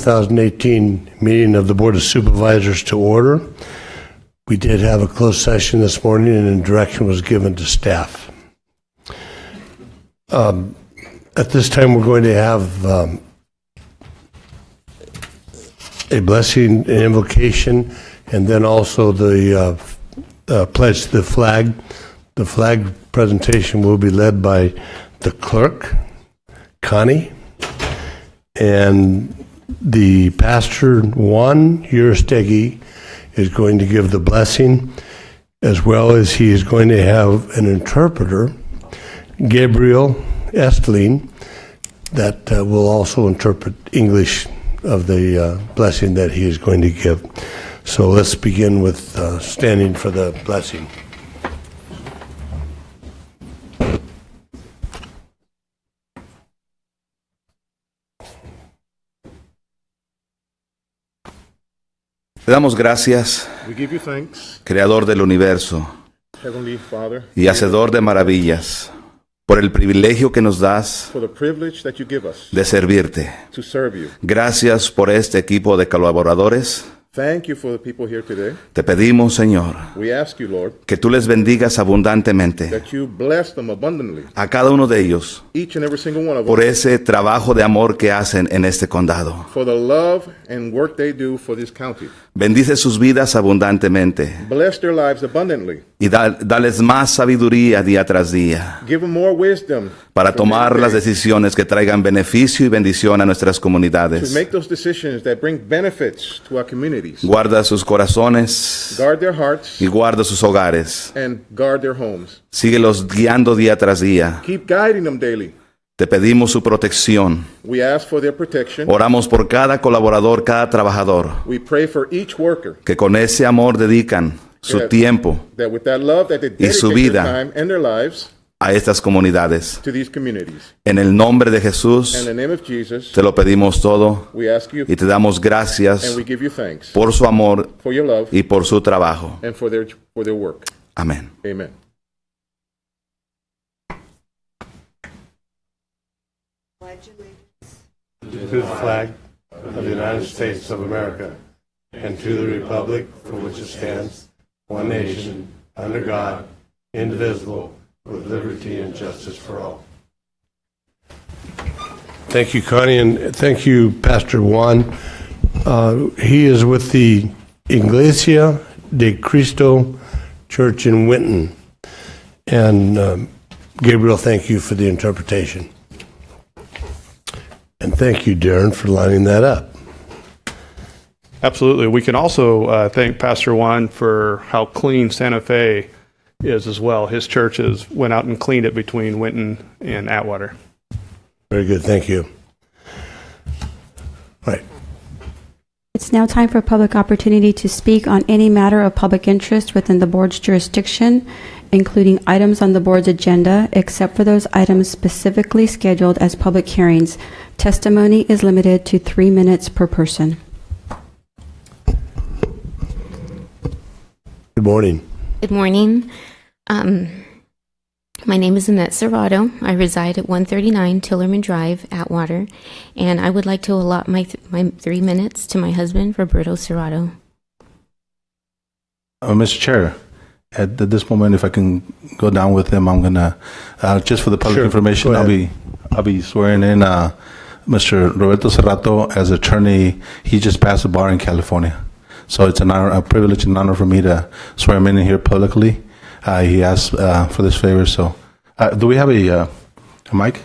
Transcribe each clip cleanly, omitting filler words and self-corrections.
2018 meeting of the Board of Supervisors to order. We did have a closed session this morning and direction was given to staff. At this time, we're going to have a blessing, an invocation, and then also the pledge to the flag. The flag presentation will be led by the clerk, Connie, and the pastor, Juan Uriostegui, is going to give the blessing, as well as he is going to have an interpreter, Gabriel Estling, that will also interpret English of the blessing that he is going to give. So let's begin with standing for the blessing. Te damos gracias, We give you thanks, Creador del universo Heavenly Father, y Hacedor de maravillas, por el privilegio que nos das for the privilege that you give us de servirte. to serve you. Gracias por este equipo de colaboradores. Thank you for the people here today. Te pedimos, Señor, We ask you, Lord, que tú les bendigas abundantemente that you bless them abundantly, a cada uno de ellos each and every single one of por them, ese trabajo de amor que hacen en este condado. for the love and work they do for this county. Bendice sus vidas abundantemente Bless their lives abundantly. y dales más sabiduría día tras día Give them more wisdom para from day tomar to las day, decisiones que traigan beneficio y bendición a nuestras to comunidades. make those decisions that bring benefits to our communities. Guarda sus corazones Guard their hearts y guarda sus hogares. and guard their homes. Síguelos guiando día tras día. Keep guiding them daily. Te pedimos su protección. We ask for their protection. Oramos por cada colaborador, cada trabajador, We pray for each worker, que con ese amor dedican su Yes. tiempo that with that love that they Y su dedicate their vida. time and their lives a estas comunidades. to these communities. En el nombre de In Jesús, the name of Jesus, te lo pedimos todo we ask you y te damos and gracias we give you thanks por su amor for your love y por su trabajo. and for their work. Amén. Amen. To the flag of the United States of America and to the republic for which it stands, one nation, under God, indivisible, with liberty and justice for all. Thank you, Connie, and thank you, Pastor Juan. He is with the Iglesia de Cristo Church in Winton. And Gabriel, thank you for the interpretation. And thank you, Darren, for lining that up. Absolutely. We can also thank Pastor Juan for how clean Santa Fe is as well. His churches went out and cleaned it between Winton and Atwater. Very good, thank you. All right. It's now time for public opportunity to speak on any matter of public interest within the board's jurisdiction, including items on the board's agenda, except for those items specifically scheduled as public hearings. Testimony is limited to 3 minutes per person. Good morning. Good morning. My name is Annette Serrato. I reside at 139 Tillerman Drive, Atwater, and I would like to allot my 3 minutes to my husband, Roberto Serrato. Mr. Chair, at this moment, if I can go down with him, I'm gonna just for the public Sure. information, Go ahead. I'll be swearing in Mr. Roberto Serrato as attorney. He just passed the bar in California, so it's an honor, a privilege, and honor for me to swear him in here publicly. He asked for this favor, so do we have a mic?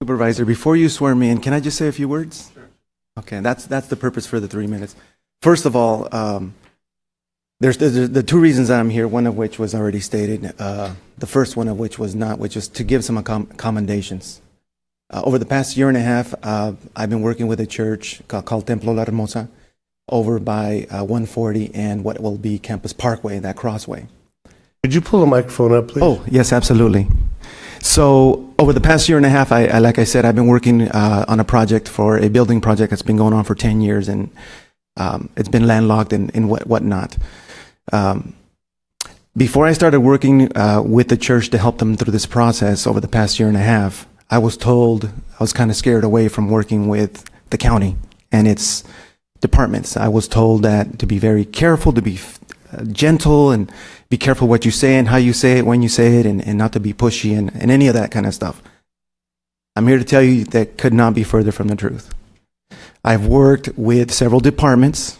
Supervisor, before you swear me in, can I just say a few words? Sure. Okay, that's the purpose for the 3 minutes. First of all, there's the two reasons I'm here, one of which was already stated. The first one of which was not, which is to give some commendations. Over the past year and a half, I've been working with a church called Templo La Hermosa over by 140 and what will be Campus Parkway, that crossway. Could you pull the microphone up, please? Oh, yes, absolutely. So over the past year and a half, like I said, I've been working on a project for a building project that's been going on for 10 years, and it's been landlocked and whatnot. Before I started working with the church to help them through this process over the past year and a half, I was told I was kind of scared away from working with the county and its departments. I was told that to be very careful, to be gentle, and be careful what you say and how you say it, when you say it, and not to be pushy and any of that kind of stuff. I'm here to tell you that could not be further from the truth. I've worked with several departments,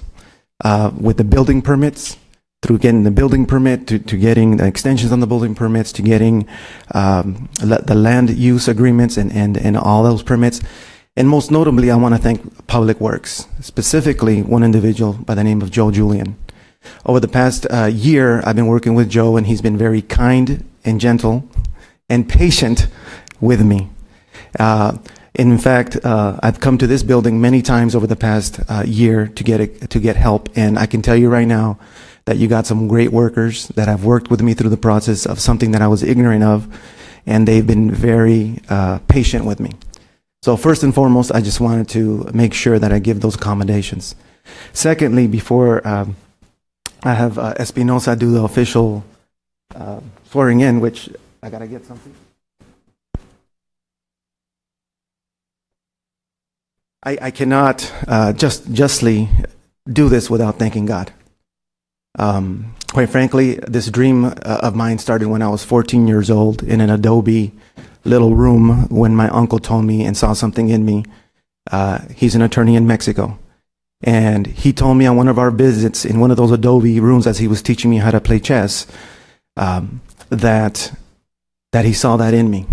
with the building permits, through getting the building permit, to getting the extensions on the building permits, to getting the land use agreements and all those permits. And most notably, I want to thank Public Works, specifically one individual by the name of Joe Julian. Over the past year, I've been working with Joe, and he's been very kind and gentle and patient with me. In fact, I've come to this building many times over the past year to get help, and I can tell you right now that you got some great workers that have worked with me through the process of something that I was ignorant of, and they've been very patient with me. So first and foremost, I just wanted to make sure that I give those accommodations. Secondly, before I have Espinosa do the official swearing in, which I gotta get something. I cannot justly do this without thanking God. Quite frankly, this dream of mine started when I was 14 years old in an adobe little room when my uncle told me and saw something in me. He's an attorney in Mexico. And he told me on one of our visits in one of those adobe rooms as he was teaching me how to play chess, that he saw that in me.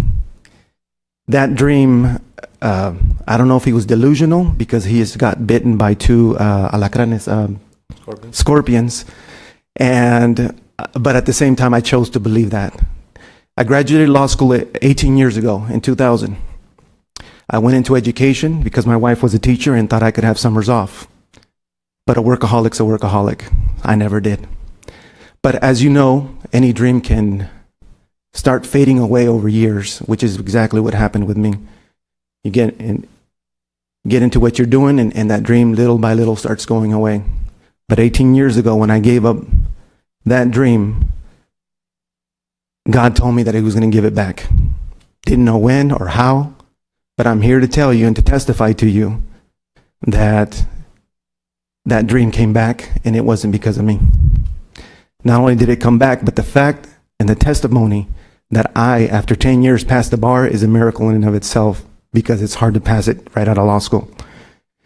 That dream, I don't know if he was delusional because he has got bitten by two alacranes, scorpions. But at the same time, I chose to believe that. I graduated law school 18 years ago in 2000. I went into education because my wife was a teacher and thought I could have summers off. But a workaholic's a workaholic. I never did. But as you know, any dream can start fading away over years, which is exactly what happened with me. You get into what you're doing, and that dream little by little starts going away. But 18 years ago, when I gave up that dream, God told me that he was going to give it back. Didn't know when or how, but I'm here to tell you and to testify to you that that dream came back, and it wasn't because of me. Not only did it come back, but the fact and the testimony that I, after 10 years, passed the bar is a miracle in and of itself, because it's hard to pass it right out of law school.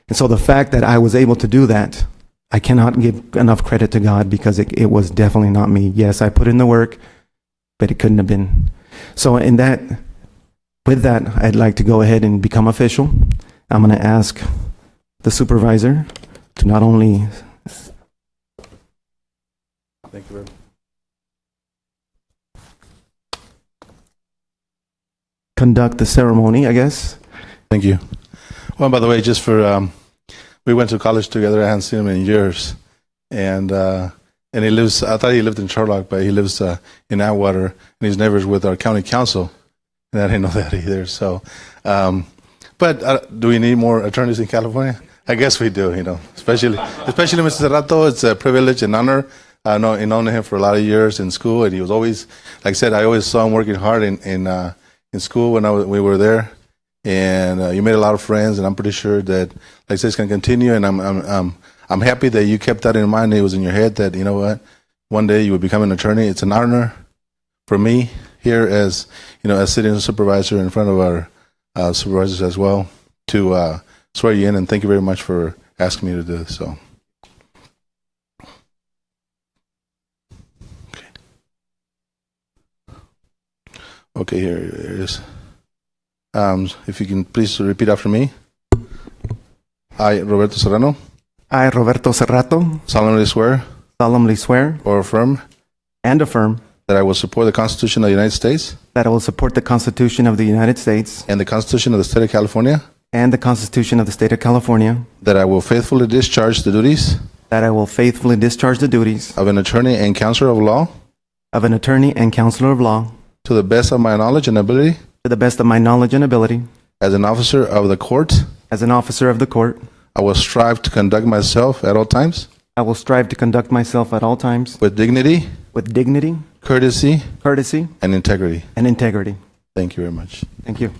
And so the fact that I was able to do that, I cannot give enough credit to God, because it was definitely not me. Yes, I put in the work, but it couldn't have been. So with that, I'd like to go ahead and become official. I'm going to ask the supervisor to not only... Thank you very much. conduct the ceremony, I guess. Thank you. Well, by the way, just for we went to college together. I hadn't seen him in years, and he lives. I thought he lived in Sherlock, but he lives in Atwater, and he's neighbors with our county council, and I didn't know that either. So, but do we need more attorneys in California? I guess we do. You know, especially Mr. Serrato. It's a privilege and honor. I known him for a lot of years in school, and he was always, like I said, I always saw him working hard in school when we were there. And you made a lot of friends, and I'm pretty sure that, like I said, it's going to continue. And I'm happy that you kept that in mind. It was in your head that, you know what, one day you would become an attorney. It's an honor for me here as sitting as a supervisor in front of our supervisors as well to swear you in. And thank you very much for asking me to do this. So. Okay, here it is. If you can please repeat after me. I, Roberto Serrano, I, Roberto Serrato, solemnly swear or affirm that I will support the Constitution of the United States that I will support the Constitution of the United States and the Constitution of the State of California, and the Constitution of the State of California, that I will faithfully discharge the duties of an attorney and counselor of law to the best of my knowledge and ability, as an officer of the court. I will strive to conduct myself at all times with dignity, courtesy, courtesy, and integrity. and integrity. Thank you very much. Thank you.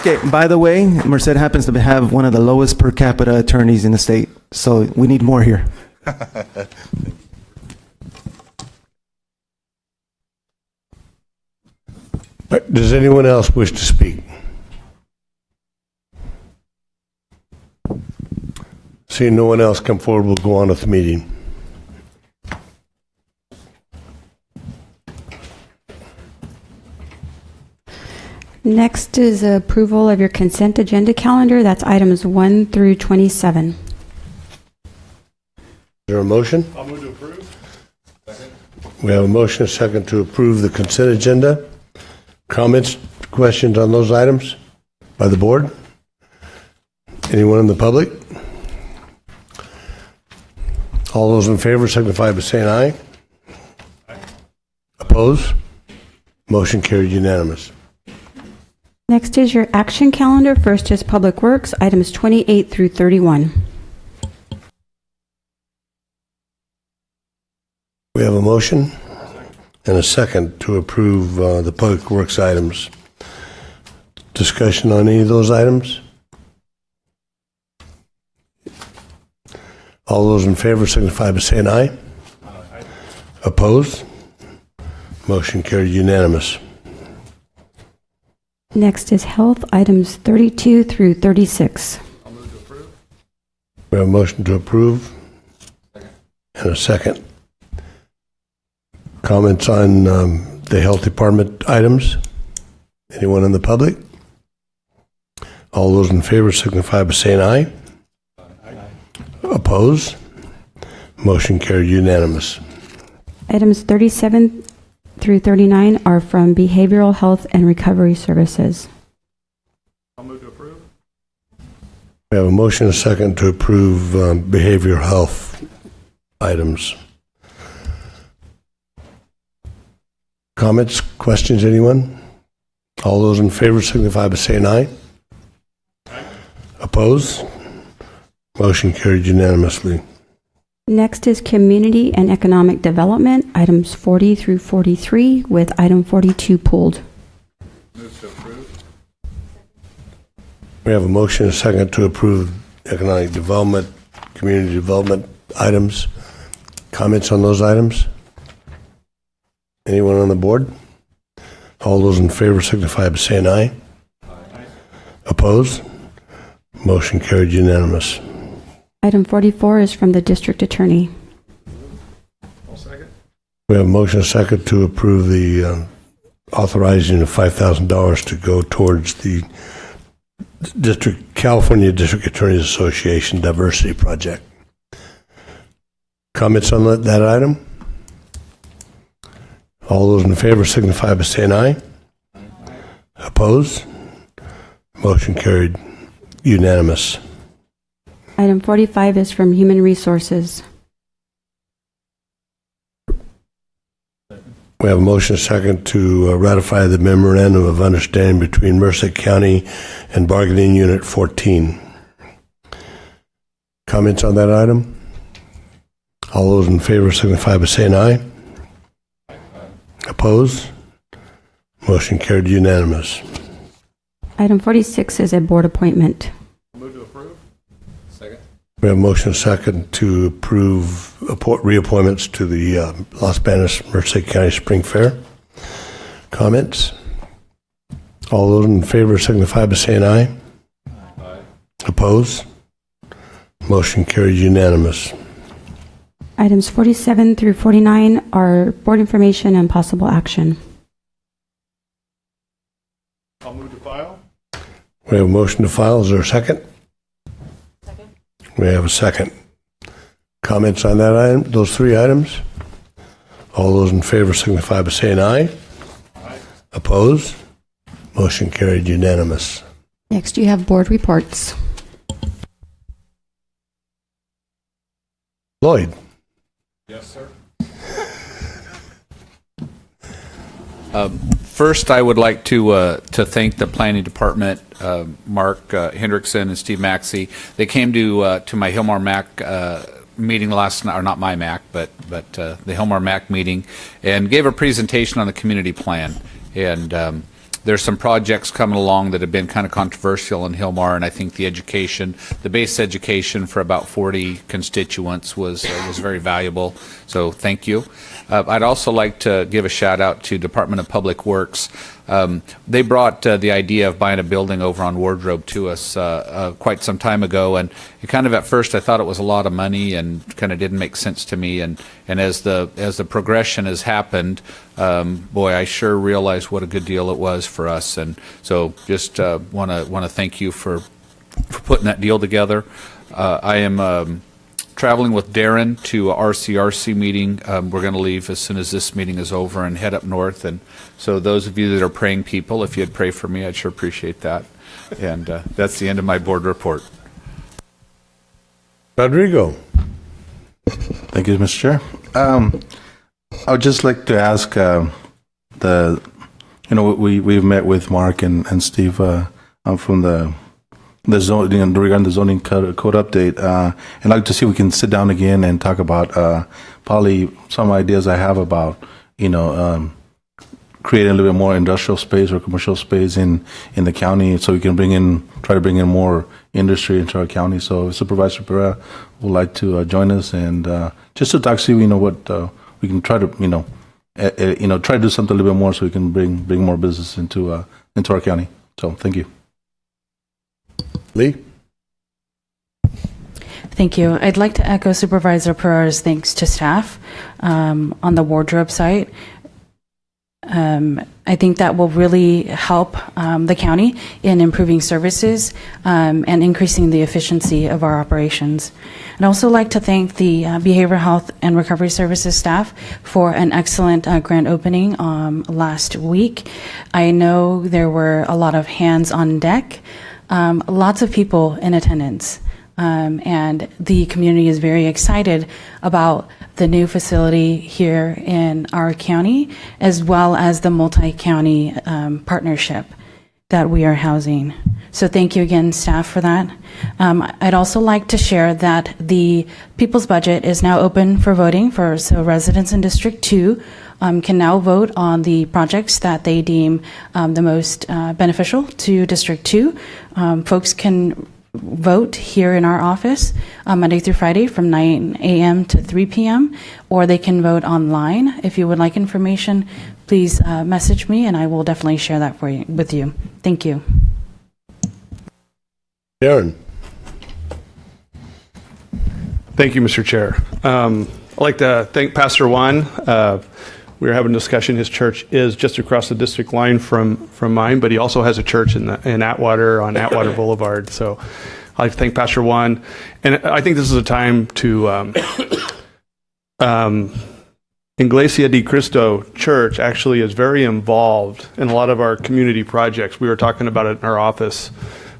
Okay, by the way, Merced happens to have one of the lowest per capita attorneys in the state, so we need more here. Does anyone else wish to speak? Seeing no one else come forward, we'll go on with the meeting. Next is approval of your consent agenda calendar. That's items 1 through 27. Is there a motion? I'll move to approve. We have a motion, a second, to approve the consent agenda. Comments, questions on those items by the board? Anyone in the public? All those in favor signify by saying aye. Opposed? Motion carried unanimous. Next is your action calendar. First is Public Works, items 28 through 31. We have a motion and a second to approve the Public Works items. Discussion on any of those items? All those in favor signify by saying aye. Aye. Opposed? Motion carried unanimous. Next is Health, items 32 through 36. We have a motion to approve and a second. Comments on the Health Department items? Anyone in the public? All those in favor signify by saying aye. Aye. Opposed? Motion carried unanimous. Items 37 through 39 are from Behavioral Health and Recovery Services. I'll move to approve. We have a motion and a second to approve behavioral health items. Comments, questions, anyone? All those in favor signify by saying aye. Aye. Opposed? Motion carried unanimously. Next is Community and Economic Development, items 40 through 43, with item 42 pulled. Move to approve. We have a motion and a second to approve economic development, community development items. Comments on those items? Anyone on the board? All those in favor signify by saying aye. Aye. Opposed? Motion carried unanimous. Item 44 is from the District Attorney. I'll second. We have a motion and a second to approve the authorizing of $5,000 to go towards the California District Attorneys Association Diversity Project. Comments on that item? All those in favor signify by saying aye. Aye. Opposed? Motion carried unanimous. Item 45 is from Human Resources. We have a motion second to ratify the memorandum of understanding between Merced County and Bargaining Unit 14. Comments on that item? All those in favor signify by saying aye. Aye. Opposed? Motion carried unanimous. Item 46 is a board appointment. Move to approve. Second. We have a motion second to approve reappointments to the Los Banos Merced County Spring Fair. Comments? All those in favor signify by saying aye. Aye. Opposed? Motion carried unanimous. Items 47 through 49 are board information and possible action. I'll move to file. We have a motion to file. Is there a second? Second. We have a second. Comments on that item, those three items? All those in favor signify by saying aye. Aye. Opposed? Motion carried unanimous. Next, you have board reports. Lloyd. Yes, sir. First, I would like to thank the planning department, Mark Hendrickson and Steve Maxey. They came to my Hillmar Mac meeting last night, or not my MAC, but the Hillmar MAC meeting, and gave a presentation on the community plan. And there's some projects coming along that have been kind of controversial in Hillmar, and I think the base education for about 40 constituents was very valuable. So thank you. I'd also like to give a shout out to Department of Public Works. They brought the idea of buying a building over on Wardrobe to us quite some time ago, and it kind of at first I thought it was a lot of money and kind of didn't make sense to me. And as the progression has happened, boy, I sure realized what a good deal it was for us. And so just want to thank you for putting that deal together. I am traveling with Darren to a RCRC meeting. We're going to leave as soon as this meeting is over and head up north. And so those of you that are praying people, if you'd pray for me, I'd sure appreciate that. And that's the end of my board report. Rodrigo. Thank you, Mr. Chair. I would just like to ask we've met with Mark and Steve from the zoning, regarding the zoning code update, and I'd like to see if we can sit down again and talk about probably some ideas I have about creating a little bit more industrial space or commercial space in the county, so we can try to bring in more industry into our county. So if Supervisor Pereira would like to join us and just to talk, see what we can try to try to do something a little bit more so we can bring more business into our county. So thank you. Lee? Thank you. I'd like to echo Supervisor Pereira's thanks to staff on the Wardrobe site. I think that will really help the county in improving services and increasing the efficiency of our operations. I'd also like to thank the Behavioral Health and Recovery Services staff for an excellent grand opening last week. I know there were a lot of hands on deck, lots of people in attendance, and the community is very excited about the new facility here in our county, as well as the multi-county partnership that we are housing. So thank you again, staff, for that. I'd also like to share that the People's Budget is now open for voting, so residents in District 2 can now vote on the projects that they deem the most beneficial to District 2. Folks can vote here in our office Monday through Friday from 9 a.m. to 3 p.m., or they can vote online. If you would like information, please message me, and I will definitely share that with you. Thank you. Darren. Thank you, Mr. Chair. I'd like to thank Pastor Juan. We were having a discussion. His church is just across the district line from mine, but he also has a church in Atwater on Atwater Boulevard. So I'd like to thank Pastor Juan. And I think this is a time to Iglesia de Cristo Church actually is very involved in a lot of our community projects. We were talking about it in our office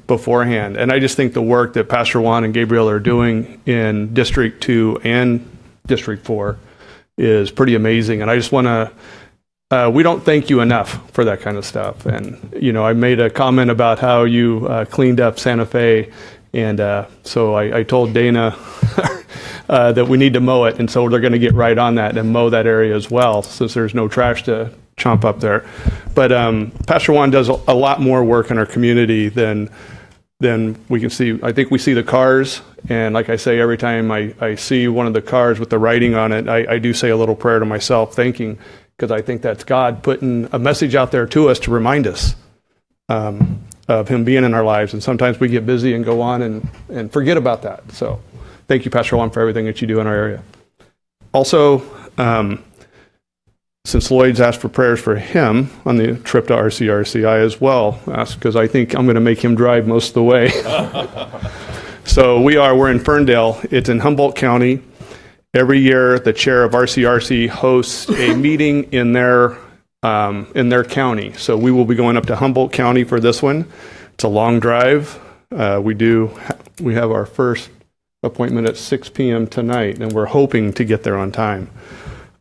beforehand. And I just think the work that Pastor Juan and Gabriel are doing in District 2 and District 4 is pretty amazing. And I just want to, we don't thank you enough for that kind of stuff. And, I made a comment about how you cleaned up Santa Fe. And so I told Dana that we need to mow it. And so they're going to get right on that and mow that area as well, since there's no trash to chomp up there. But Pastor Juan does a lot more work in our community than we can see. I think we see the cars, and like I say, every time I see one of the cars with the writing on it, I do say a little prayer to myself, thanking, because I think that's God putting a message out there to us to remind us of Him being in our lives. And sometimes we get busy and go on and forget about that. So thank you, Pastor Juan, for everything that you do in our area. Also, since Lloyd's asked for prayers for him on the trip to RCRC, I as well asked, because I think I'm going to make him drive most of the way. So we're in Ferndale. It's in Humboldt County. Every year, the chair of RCRC hosts a meeting in their county. So we will be going up to Humboldt County for this one. It's a long drive. We have our first appointment at 6 p.m. tonight, and we're hoping to get there on time.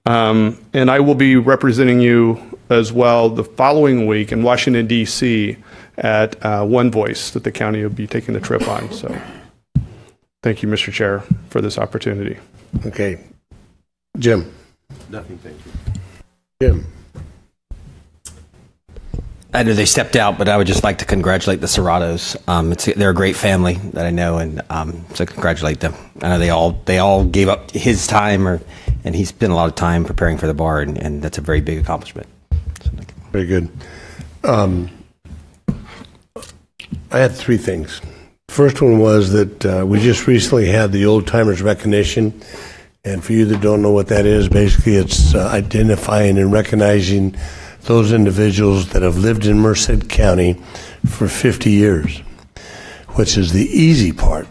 And I will be representing you as well the following week in Washington, D.C. at One Voice that the county will be taking the trip on. So Thank you, Mr. Chair, for this opportunity. Okay. Jim? Nothing, thank you. Jim? I know they stepped out, but I would just like to congratulate the Serratos. They're a great family that I know, and so congratulate them. I know they all gave up his time, and he spent a lot of time preparing for the bar, and that's a very big accomplishment. So, thank you. Very good. I had three things. First one was that we just recently had the Old Timers Recognition, and for you that don't know what that is, basically it's identifying and recognizing those individuals that have lived in Merced County for 50 years, which is the easy part.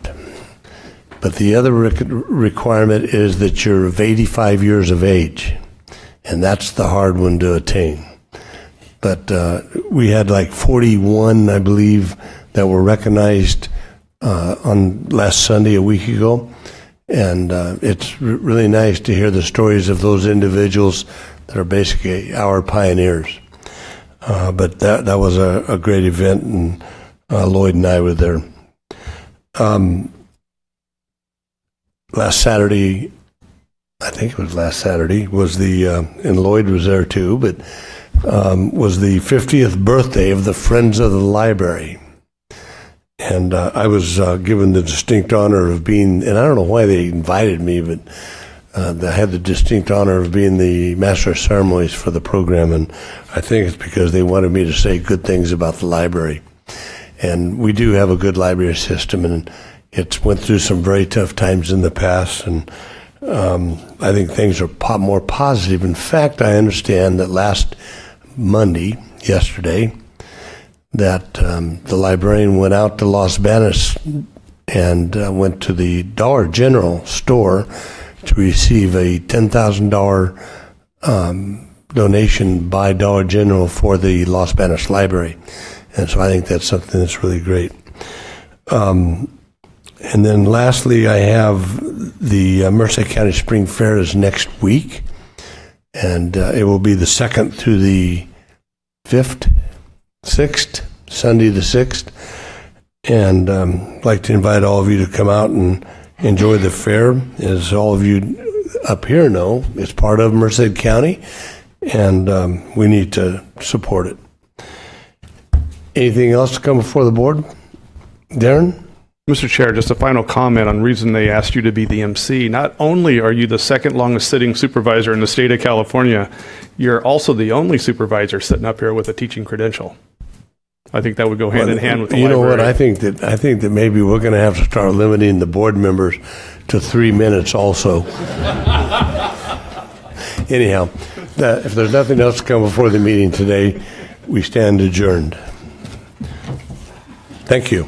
But the other requirement is that you're of 85 years of age, and that's the hard one to attain. But we had like 41, I believe, that were recognized on last Sunday, a week ago. And it's really nice to hear the stories of those individuals that are basically our pioneers. But that was a great event, and Lloyd and I were there. Last Saturday, I think it was last Saturday, was and Lloyd was there too, but was the 50th birthday of the Friends of the Library. And I was given the distinct honor of being, and I don't know why they invited me, but I had the distinct honor of being the master of ceremonies for the program, and I think it's because they wanted me to say good things about the library. And we do have a good library system, and it's went through some very tough times in the past, and I think things are more positive. In fact, I understand that last Monday, yesterday, that the librarian went out to Los Banos and went to the Dollar General store to receive a $10,000 donation by Dollar General for the Los Banos Library. And so I think that's something that's really great. And then lastly, I have the Merced County Spring Fair is next week, and it will be the 2nd through the 5th, 6th, Sunday the 6th. And I'd like to invite all of you to come out and enjoy the fair. As all of you up here know, it's part of Merced County, and we need to support it. Anything else to come before the board? Darren? Mr. Chair, just a final comment on reason they asked you to be the MC. Not only are you the second longest sitting supervisor in the state of California, you're also the only supervisor sitting up here with a teaching credential. I think that would go hand in hand with the library. You know what? I think that maybe we're going to have to start limiting the board members to 3 minutes also. Anyhow, if there's nothing else to come before the meeting today, we stand adjourned. Thank you.